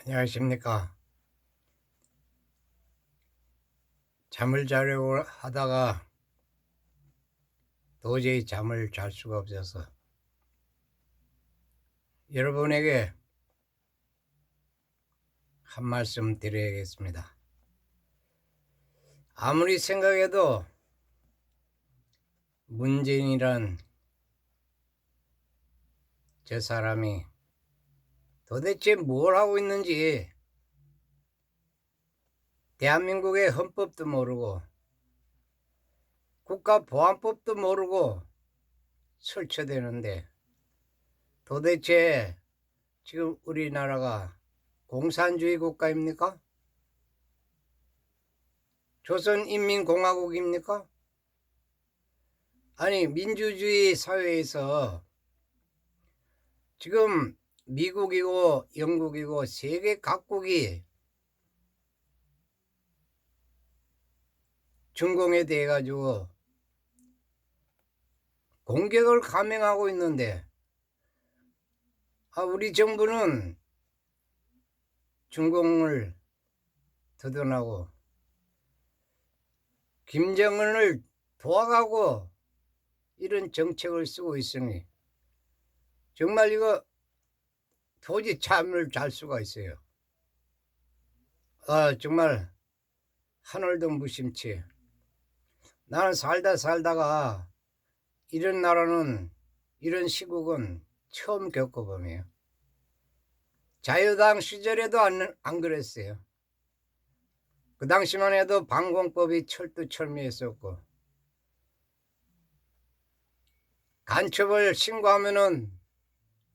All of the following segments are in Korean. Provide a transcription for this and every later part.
안녕하십니까. 잠을 자려고 하다가 도저히 잠을 잘 수가 없어서 여러분에게 한 말씀 드려야겠습니다. 아무리 생각해도 문재인이란 저 사람이 도대체 뭘 하고 있는지 대한민국의 헌법도 모르고 국가보안법도 모르고 설쳐대는데 도대체 지금 우리나라가 공산주의 국가입니까? 조선인민공화국입니까? 아니, 민주주의 사회에서 지금 미국이고 영국이고 세계 각국이 중공에 대해 가지고 공격을 감행하고 있는데 우리 정부는 중공을 두둔하고 김정은을 도와가고 이런 정책을 쓰고 있으니 정말 이거 도저히 잠을 잘 수가 있어요. 정말 하늘도 무심치. 나는 살다가 이런 나라는, 이런 시국은 처음 겪어보네요. 자유당 시절에도 안 그랬어요. 그 당시만 해도 방공법이 철두철미했었고 간첩을 신고하면은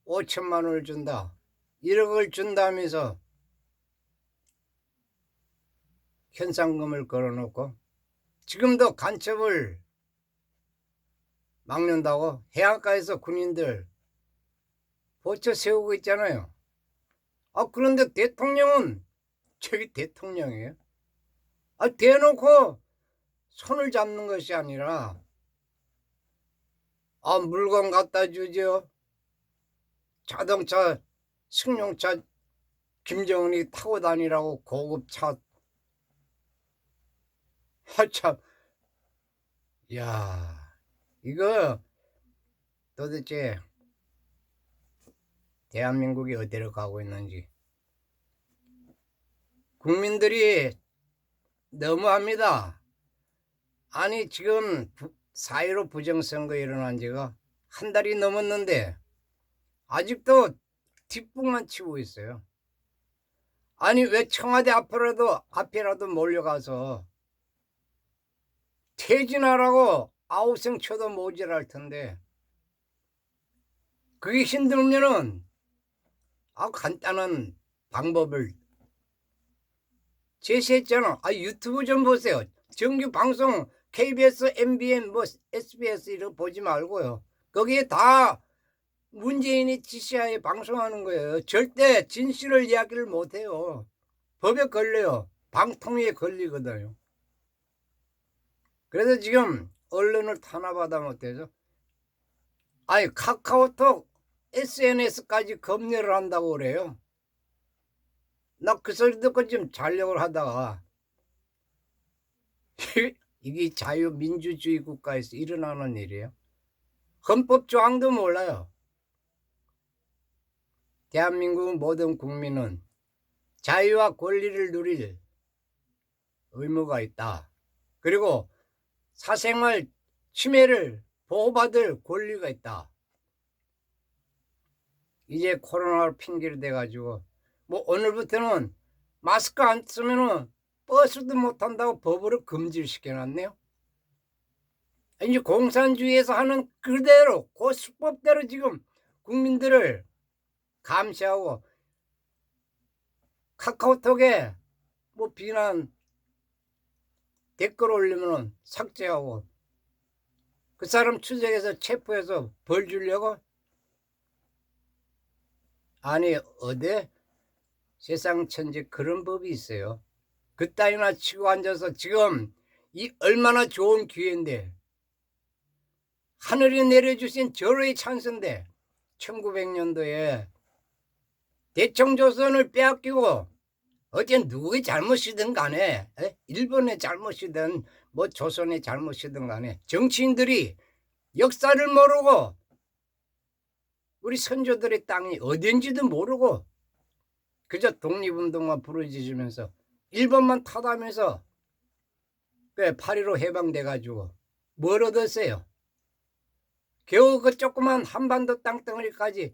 5천만 원을 준다, 1억을 준다면서 현상금을 걸어놓고 지금도 간첩을 막는다고 해안가에서 군인들 보초 세우고 있잖아요. 그런데 대통령은 저기 대통령이에요. 대놓고 손을 잡는 것이 아니라 물건 갖다 주죠. 자동차, 승용차 김정은이 타고 다니라고 고급차. 참, 야, 이거 도대체 대한민국이 어디로 가고 있는지 국민들이 너무합니다. 아니, 지금 4.15 부정선거 일어난 지가 한 달이 넘었는데 아직도 뒷북만 치고 있어요. 아니, 왜 청와대 앞에라도 몰려가서 퇴진하라고 아우성 쳐도 모자랄 텐데 그게 힘들면은 간단한 방법을 제시했잖아. 유튜브 좀 보세요. 정규 방송 KBS, MBN, SBS 이런 보지 말고요. 거기에 다 문재인이 지시하에 방송하는 거예요. 절대 진실을 이야기를 못해요. 법에 걸려요. 방통위에 걸리거든요. 그래서 지금 언론을 탄압하다 못해서 카카오톡 SNS까지 검열을 한다고 그래요. 나 그 소리 듣고 지금 자려고 하다가 이게 자유민주주의 국가에서 일어나는 일이에요. 헌법 조항도 몰라요. 대한민국 모든 국민은 자유와 권리를 누릴 의무가 있다. 그리고 사생활 침해를 보호받을 권리가 있다. 이제 코로나로 핑계를 대가지고 오늘부터는 마스크 안 쓰면은 버스도 못 탄다고 법으로 금지를 시켜놨네요. 이제 공산주의에서 하는 그대로 그 수법대로 지금 국민들을 감시하고 카카오톡에 비난 댓글 올리면 삭제하고 그 사람 추적해서 체포해서 벌 주려고? 아니, 어디 세상 천지 그런 법이 있어요. 그따위나 치고 앉아서 지금 이 얼마나 좋은 기회인데 하늘이 내려주신 절호의 찬스인데 1900년도에 대청조선을 빼앗기고 어쨌든 누구의 잘못이든 간에 일본의 잘못이든 뭐 조선의 잘못이든 간에 정치인들이 역사를 모르고 우리 선조들의 땅이 어딘지도 모르고 그저 독립운동만 부르짖으면서 일본만 타다면서 8.15 해방돼가지고 뭘 얻었어요? 겨우 그 조그만 한반도 땅덩어리까지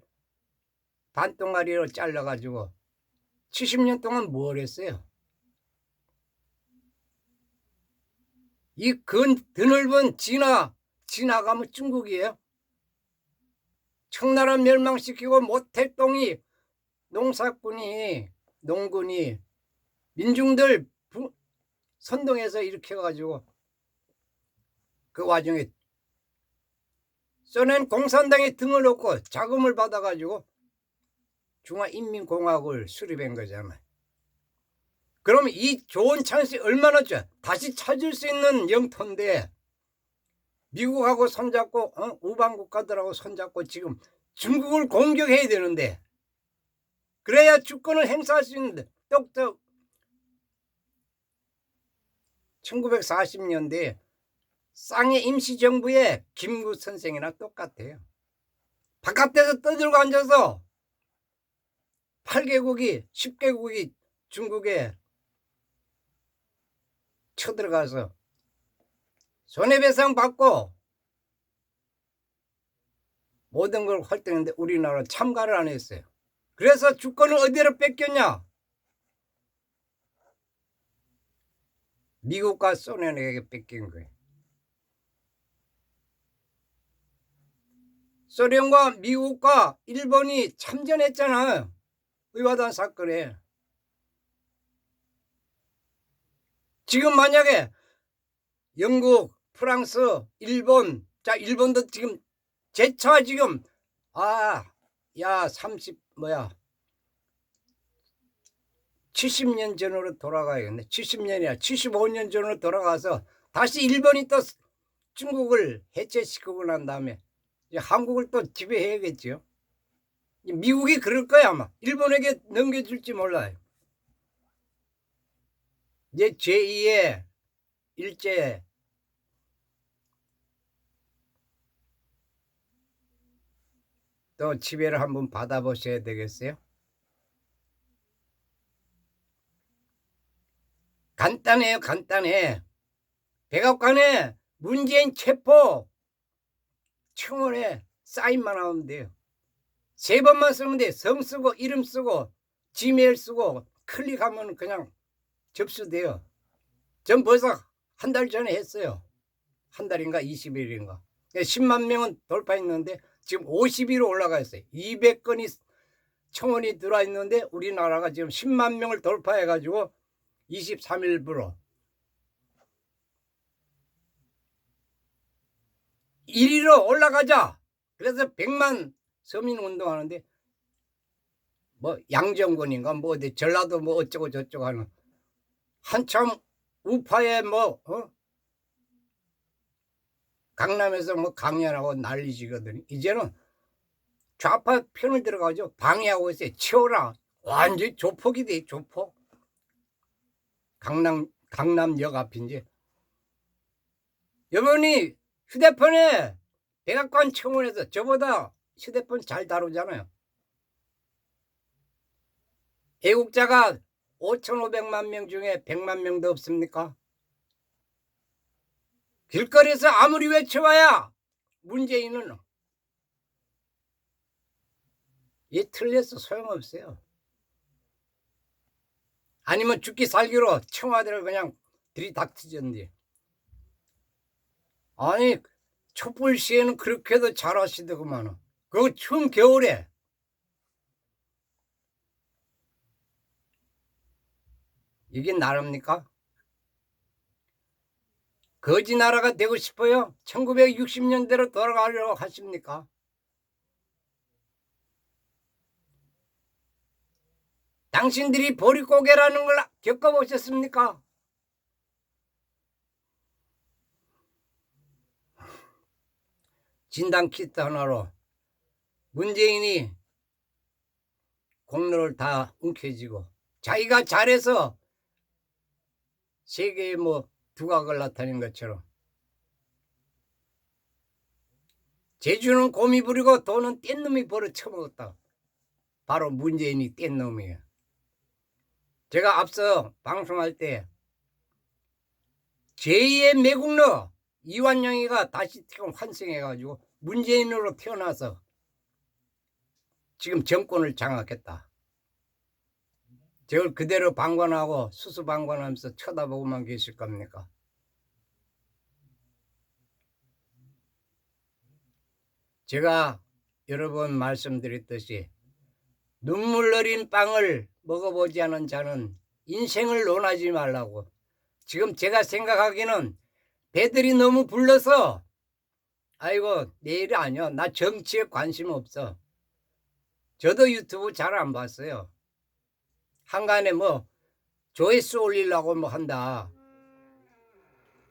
반동아리로 잘라가지고 70년 동안 뭘 했어요? 이 드넓은 지나가면 중국이에요. 청나라 멸망시키고 모택동이 농군이 민중들 선동해서 일으켜가지고 그 와중에 소련 공산당에 등을 놓고 자금을 받아가지고 중화인민공화국을 수립한 거잖아요. 그럼 이 좋은 찬스 얼마나 좋아. 다시 찾을 수 있는 영토인데 미국하고 손잡고 우방 국가들하고 손잡고 지금 중국을 공격해야 되는데 그래야 주권을 행사할 수 있는데 똑똑 1940년대에 쌍의 임시정부의 김구 선생이나 똑같아요. 바깥에서 떠들고 앉아서 8개국이 10개국이 중국에 쳐들어가서 손해배상 받고 모든 걸 활동했는데 우리나라 참가를 안 했어요. 그래서 주권을 어디로 뺏겼냐? 미국과 소련에게 뺏긴 거예요. 소련과 미국과 일본이 참전했잖아요. 의화단 사건에. 지금 만약에 영국, 프랑스, 일본, 자 일본도 지금 재차 지금 70년 전으로 돌아가야겠네. 70년이야. 75년 전으로 돌아가서 다시 일본이 또 중국을 해체시키고 난 다음에 이제 한국을 또 지배해야겠죠. 미국이 그럴 거야 아마. 일본에게 넘겨줄지 몰라요. 이제 제2의 일제 또 지배를 한번 받아보셔야 되겠어요. 간단해요. 간단해. 백악관에 문재인 체포 청원에 사인만 하면 돼요. 3번만 쓰면 돼. 성 쓰고 이름 쓰고 지메일 쓰고 클릭하면 그냥 접수돼요. 전 벌써 한 달 전에 했어요. 한 달인가 20일인가. 10만 명은 돌파했는데 지금 50위로 올라가 있어요. 200건이 청원이 들어와 있는데 우리나라가 지금 10만 명을 돌파해가지고 23일부로 1위로 올라가자. 그래서 100만 서민 운동하는데 뭐 양정권인가 뭐 어디 전라도 뭐 어쩌고 저쩌고 하는 한참 우파에 뭐 강남에서 뭐 강연하고 난리지거든요. 이제는 좌파 편을 들어가죠. 방해하고 있어요. 치워라. 완전히 조폭이 돼. 조폭. 강남역 앞인지. 여러분이 휴대폰에 백악관 청원에서 저보다 휴대폰 잘 다루잖아요. 애국자가 5,500만 명 중에 100만 명도 없습니까? 길거리에서 아무리 외쳐봐야 문재인은 얘 틀렸어. 소용없어요. 아니면 죽기 살기로 청와대를 그냥 들이닥치던데. 아니 촛불 시에는 그렇게도 잘하시더구만. 그거 추운 겨울에. 이게 나라입니까? 거지 나라가 되고 싶어요? 1960년대로 돌아가려고 하십니까? 당신들이 보릿고개라는 걸 겪어보셨습니까? 진단 키트 하나로 문재인이 공로를 다 움켜쥐고 자기가 잘해서 세계에 뭐 두각을 나타낸 것처럼 제주는 곰이 부리고 돈은 뗀 놈이 벌어 처먹었다. 바로 문재인이 뗀 놈이에요. 제가 앞서 방송할 때 제2의 매국노 이완영이가 다시 지금 환생해가지고 문재인으로 태어나서 지금 정권을 장악했다. 저걸 그대로 방관하고 수수방관하면서 쳐다보고만 계실 겁니까? 제가 여러 번 말씀드렸듯이 눈물 어린 빵을 먹어보지 않은 자는 인생을 논하지 말라고. 지금 제가 생각하기는 배들이 너무 불러서 아이고 내일이 아니야. 나 정치에 관심 없어. 저도 유튜브 잘 안 봤어요. 한간에 뭐 조회수 올리려고 뭐 한다.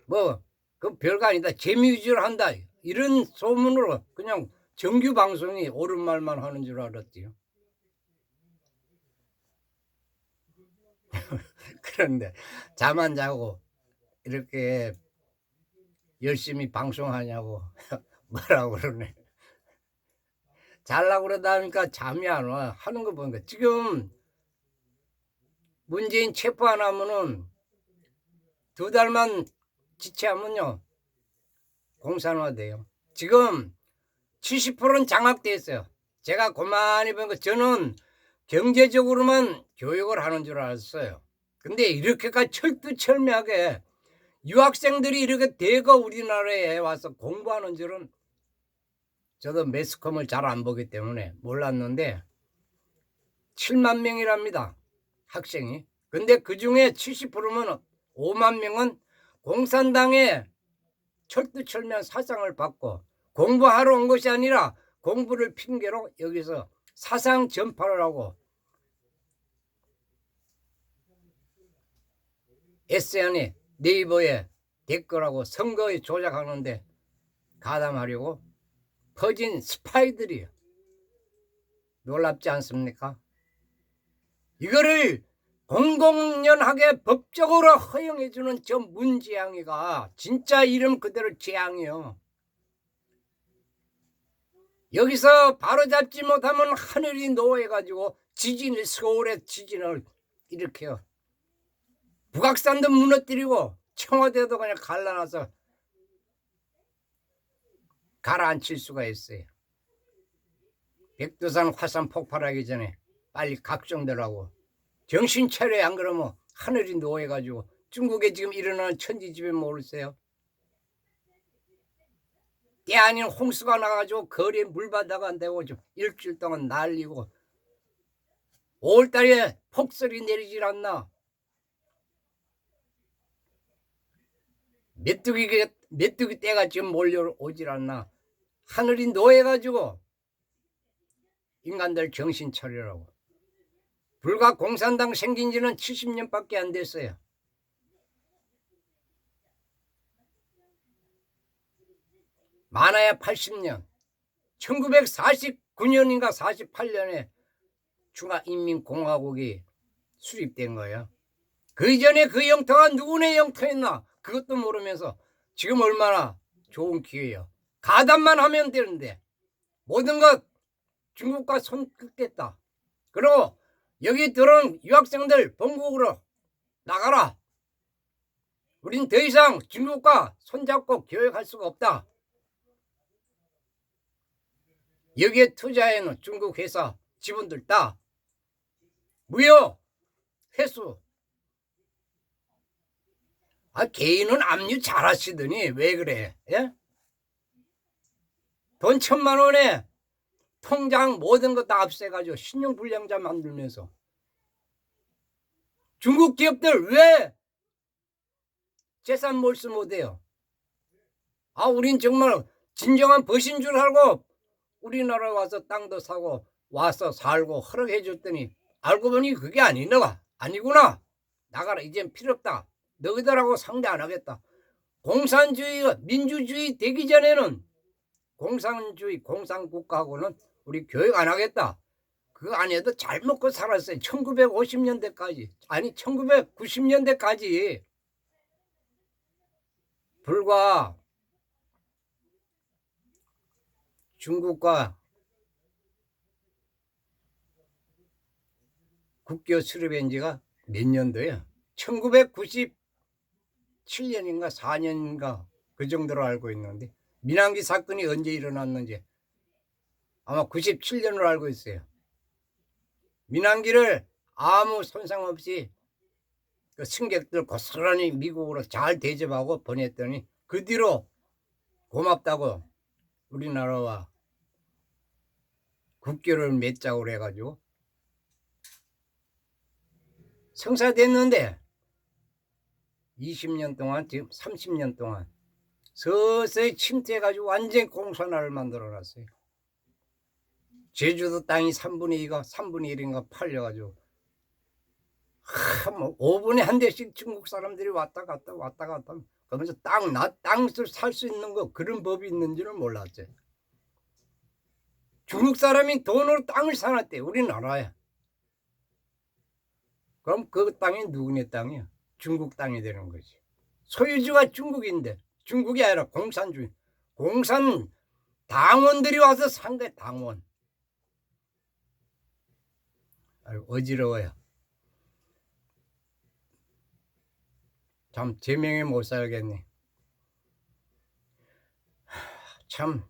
뭐 그 별거 아니다. 재미 위주로 한다. 이런 소문으로 그냥 정규 방송이 옳은 말만 하는 줄 알았지요. 그런데 잠 안 자고 이렇게 열심히 방송하냐고 뭐라고 그러네. 잘라고 그러다 보니까 잠이 안 와. 하는 거 보니까 지금 문재인 체포 안 하면은 2달만 지체하면요 공산화돼요. 지금 70%는 장악돼 있어요. 제가 고만히 보니까 저는 경제적으로만 교육을 하는 줄 알았어요. 근데 이렇게까지 철두철미하게 유학생들이 이렇게 대거 우리나라에 와서 공부하는 줄은 저도 매스컴을 잘 안 보기 때문에 몰랐는데 7만 명이랍니다. 학생이. 근데 그중에 70%면 5만 명은 공산당의 철두철미한 사상을 받고 공부하러 온 것이 아니라 공부를 핑계로 여기서 사상 전파를 하고 SNS에 네이버에 댓글하고 선거에 조작하는데 가담하려고 퍼진 스파이들이에요. 놀랍지 않습니까? 이거를 공공연하게 법적으로 허용해주는 저 문재양이가 진짜 이름 그대로 재앙이요. 여기서 바로잡지 못하면 하늘이 노해가지고 지진을 서울에 지진을 일으켜요. 북악산도 무너뜨리고 청와대도 그냥 갈라놔서 가라앉힐 수가 있어요. 백두산 화산 폭발하기 전에 빨리 각성들 하고 정신 차려야. 안 그러면 하늘이 노해가지고 중국에 지금 일어나는 천지집에 모르세요? 때 아닌 홍수가 나가지고 거리에 물바다가 안 되고 좀 일주일 동안 날리고 5월달에 폭설이 내리질 않나. 메뚜기 떼가 지금 몰려오질 않나. 하늘이 노해가지고 인간들 정신 차리라고. 불과 공산당 생긴 지는 70년밖에 안 됐어요. 많아야 80년. 1949년인가 48년에 중화인민공화국이 수립된 거예요. 그 이전에 그 영토가 누구네 영토였나 그것도 모르면서 지금 얼마나 좋은 기회예요. 가담만 하면 되는데 모든 것 중국과 손끝겠다. 그리고 여기 들어온 유학생들 본국으로 나가라. 우린 더 이상 중국과 손잡고 교역할 수가 없다. 여기에 투자해놓은 중국 회사 지분들 다 무효 회수. 개인은 압류 잘하시더니 왜 그래? 예? 돈 1,000만 원에 통장 모든 거 다 압수해가지고 신용불량자 만들면서 중국 기업들 왜 재산 몰수 못해요? 우린 정말 진정한 벗인 줄 알고 우리나라에 와서 땅도 사고 와서 살고 허락해 줬더니 알고 보니 그게 아니구나. 나가라. 이젠 필요 없다. 너희들하고 상대 안 하겠다. 공산주의가 민주주의 되기 전에는 공산주의 공산국가하고는 우리 교육 안 하겠다. 그 안에도 잘 먹고 살았어요. 1950년대까지. 아니 1990년대까지. 불과 중국과 국교 수립한 지가 몇 년도예요? 1997년인가 4년인가 그 정도로 알고 있는데, 민항기 사건이 언제 일어났는지 아마 97년으로 알고 있어요. 민항기를 아무 손상 없이 그 승객들 고스란히 미국으로 잘 대접하고 보냈더니 그 뒤로 고맙다고 우리나라와 국교를 맺자고 해가지고 성사됐는데 20년 동안, 지금 30년 동안 서서히 침투해가지고 완전히 공산화를 만들어놨어요. 제주도 땅이 3분의 2가 3분의 1인가 팔려가지고 뭐 5분에 한 대씩 중국 사람들이 왔다 갔다 그러면서 땅을 살 수 있는 거, 그런 법이 있는지는 몰랐죠. 중국 사람이 돈으로 땅을 사놨대, 우리나라에. 그럼 그 땅이 누구네 땅이야? 중국 땅이 되는 거지. 소유주가 중국인데, 중국이 아니라 공산 당원들이 와서 산 거야, 당원. 아유, 어지러워요. 참 제명에 못 살겠네. 참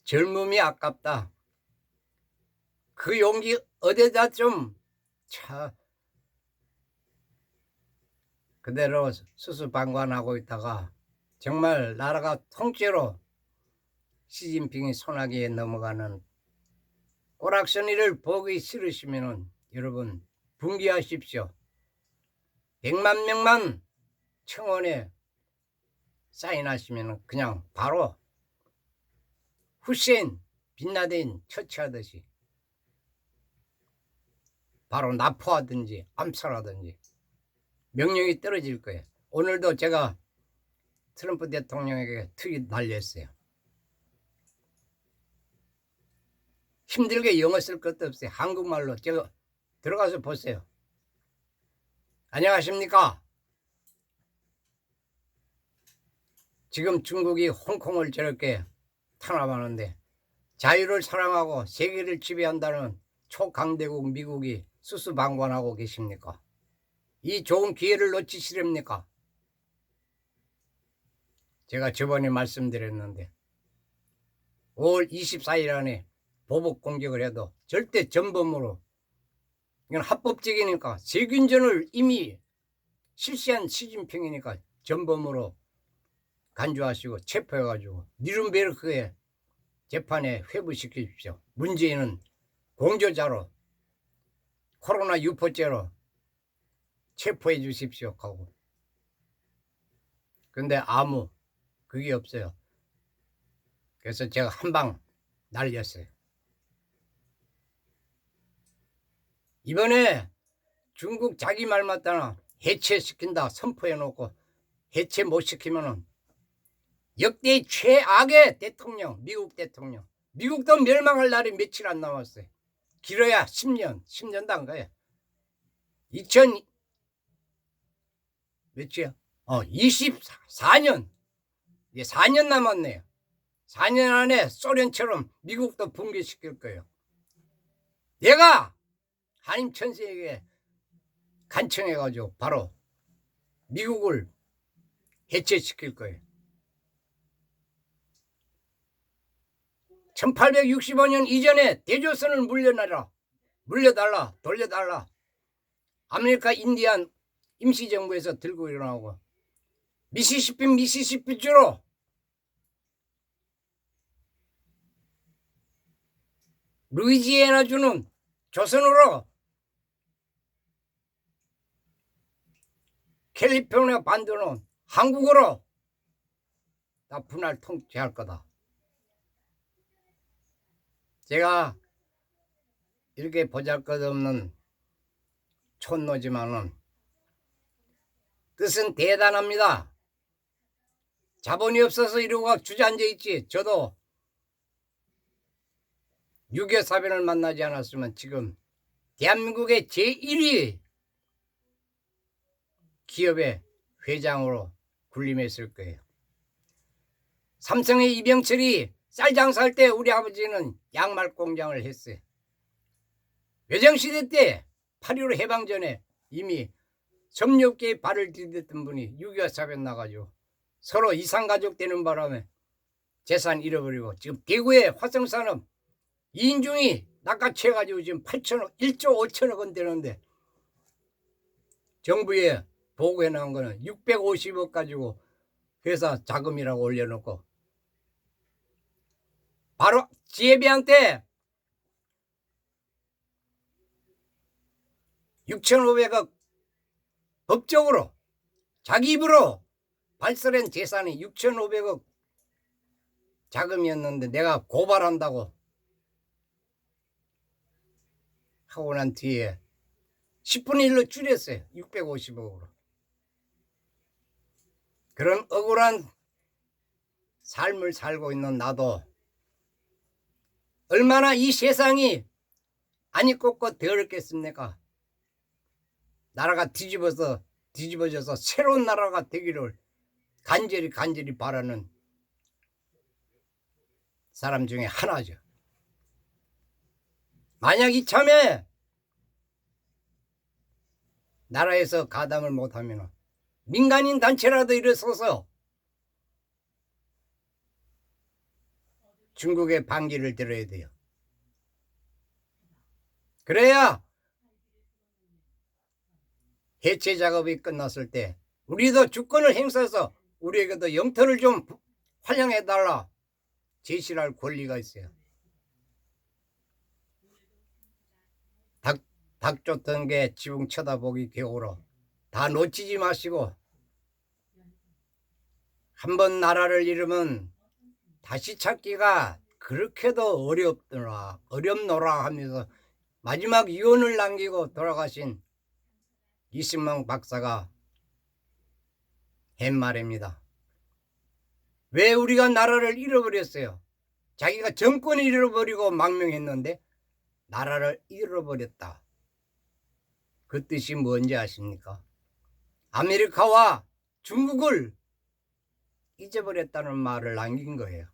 젊음이 아깝다. 그 용기 어디다 좀 그대로 수수방관하고 있다가 정말 나라가 통째로 시진핑이 손아귀에 넘어가는 꼬락서니를 보기 싫으시면은 여러분 분개하십시오. 100만 명만 청원에 사인하시면 그냥 바로 후세인 빈라덴 처치하듯이 바로 납포하든지 암살하든지 명령이 떨어질 거예요. 오늘도 제가 트럼프 대통령에게 트윗 날렸어요. 힘들게 영어 쓸 것도 없어요. 한국말로 제가 들어가서 보세요. 안녕하십니까? 지금 중국이 홍콩을 저렇게 탄압하는데 자유를 사랑하고 세계를 지배한다는 초강대국 미국이 수수방관하고 계십니까? 이 좋은 기회를 놓치시렵니까? 제가 저번에 말씀드렸는데 5월 24일 안에 보복 공격을 해도 절대 전범으로, 이건 합법적이니까, 세균전을 이미 실시한 시진핑이니까 전범으로 간주하시고 체포해가지고 니른베르크의 재판에 회부시켜 주십시오. 문재인은 공조자로, 코로나 유포죄로 체포해 주십시오 하고. 근데 아무 그게 없어요. 그래서 제가 한 방 날렸어요. 이번에 중국 자기 말 맞다나 해체시킨다 선포해놓고 해체 못 시키면은 역대 최악의 대통령, 미국 대통령. 미국도 멸망할 날이 며칠 안 남았어요. 길어야 10년도 안 가요. 2000 몇이야? 24년. 이제 4년 남았네요. 4년 안에 소련처럼 미국도 붕괴시킬 거예요. 내가 한임 천세에게 간청해가지고 바로 미국을 해체시킬 거예요. 1865년 이전에 대조선을 물려달라, 돌려달라. 아메리카 인디안 임시정부에서 들고 일어나고 미시시피주로 루이지애나주는 조선으로, 캘리포니아 반도는 한국으로 다 분할 통치할 거다. 제가 이렇게 보잘것없는 촌노지만은 뜻은 대단합니다. 자본이 없어서 이러고 주저앉아 있지. 저도 6.25 사변을 만나지 않았으면 지금 대한민국의 제1위 기업의 회장으로 군림했을 거예요. 삼성의 이병철이 쌀 장사할 때 우리 아버지는 양말 공장을 했어요. 외정시대 때 8.15 해방 전에 이미 섬유업계에 발을 디뎠던 분이 6.25 사변 나가지고 서로 이상가족 되는 바람에 재산 잃어버리고 지금 대구의 화성산업 2인중이 낚아채가지고 지금 8천억, 1조 5천억 원 되는데 정부에 보고해 나온 거는 650억 가지고 회사 자금이라고 올려놓고 바로 지혜비한테 6,500억 법적으로 자기 입으로 발설한 재산이 6,500억 자금이었는데 내가 고발한다고 하고 난 뒤에 10분의 1로 줄였어요. 650억으로. 그런 억울한 삶을 살고 있는 나도 얼마나 이 세상이 아니 꼽고 더럽겠습니까? 나라가 뒤집어져서 새로운 나라가 되기를 간절히 바라는 사람 중에 하나죠. 만약 이참에 나라에서 가담을 못하면 민간인 단체라도 일어서서 중국의 반기를 들어야 돼요. 그래야 해체 작업이 끝났을 때 우리도 주권을 행사해서 우리에게도 영토를 좀 활용해달라 제시를 할 권리가 있어요. 닭 쫓던 게 지붕 쳐다보기 겨우로 다 놓치지 마시고 한번 나라를 잃으면 다시 찾기가 그렇게도 어렵노라 하면서 마지막 유언을 남기고 돌아가신 이승만 박사가 한 말입니다. 왜 우리가 나라를 잃어버렸어요? 자기가 정권을 잃어버리고 망명했는데 나라를 잃어버렸다. 그 뜻이 뭔지 아십니까? 아메리카와 중국을 잊어버렸다는 말을 남긴 거예요.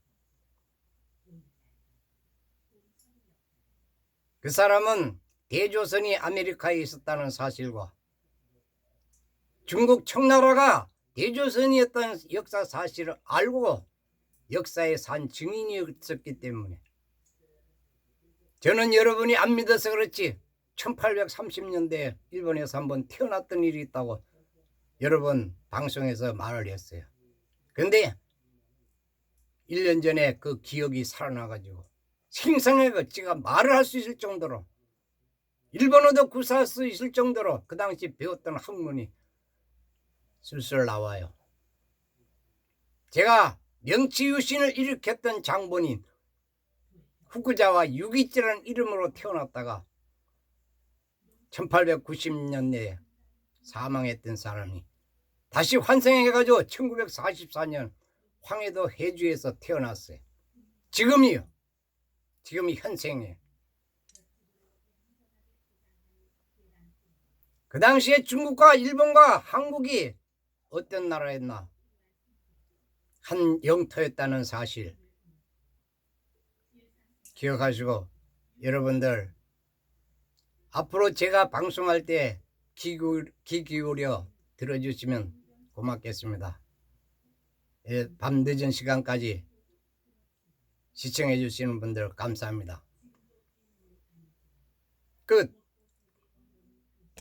그 사람은 대조선이 아메리카에 있었다는 사실과 중국 청나라가 대조선이었다는 역사 사실을 알고 역사에 산 증인이었기 때문에 저는 여러분이 안 믿어서 그렇지 1830년대에 일본에서 한번 태어났던 일이 있다고 여러 번 방송에서 말을 했어요. 근데 1년 전에 그 기억이 살아나가지고 생생하게 제가 말을 할 수 있을 정도로 일본어도 구사할 수 있을 정도로 그 당시 배웠던 학문이 술술 나와요. 제가 명치유신을 일으켰던 장본인 후쿠자와 유기치라는 이름으로 태어났다가 1890년대에 사망했던 사람이 다시 환생해가지고 1944년 황해도 해주에서 태어났어요. 지금이 현생이에요. 그 당시에 중국과 일본과 한국이 어떤 나라였나? 한 영토였다는 사실 기억하시고 여러분들 앞으로 제가 방송할 때 귀 기울여 들어주시면 고맙겠습니다. 밤 늦은 시간까지 시청해 주시는 분들 감사합니다. 끝.